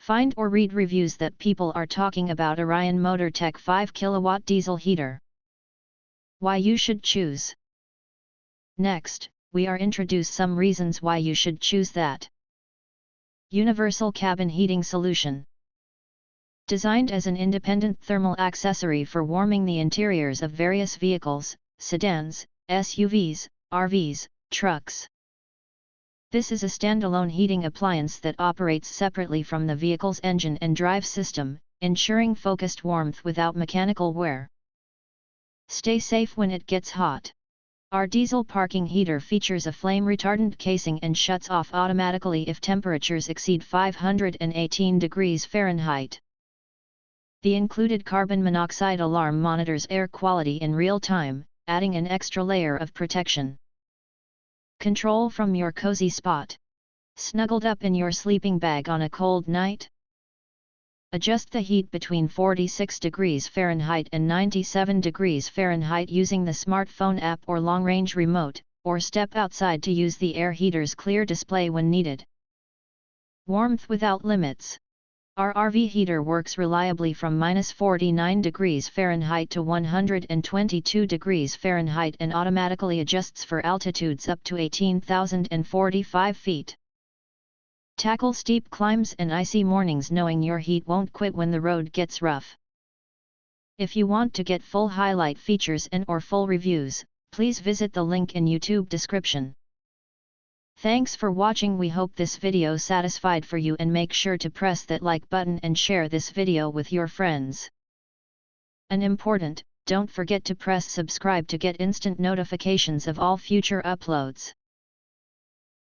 Find or read reviews that people are talking about Orion Motor Tech 5 kW diesel heater. Why you should choose. Next, we are introduce some reasons why you should choose that. Universal cabin heating solution. Designed as an independent thermal accessory for warming the interiors of various vehicles, sedans, SUVs, RVs, trucks. This is a standalone heating appliance that operates separately from the vehicle's engine and drive system, ensuring focused warmth without mechanical wear. Stay safe when it gets hot. Our diesel parking heater features a flame-retardant casing and shuts off automatically if temperatures exceed 518 degrees Fahrenheit. The included carbon monoxide alarm monitors air quality in real time, adding an extra layer of protection. Control from your cozy spot. Snuggled up in your sleeping bag on a cold night? Adjust the heat between 46 degrees Fahrenheit and 97 degrees Fahrenheit using the smartphone app or long-range remote, or step outside to use the air heater's clear display when needed. Warmth without limits. Our RV heater works reliably from -49 degrees Fahrenheit to 122 degrees Fahrenheit and automatically adjusts for altitudes up to 18,045 feet. Tackle steep climbs and icy mornings knowing your heat won't quit when the road gets rough. If you want to get full highlight features and/or full reviews, please visit the link in YouTube description. Thanks for watching. We hope this video satisfied for you, and make sure to press that like button and share this video with your friends. And important, don't forget to press subscribe to get instant notifications of all future uploads.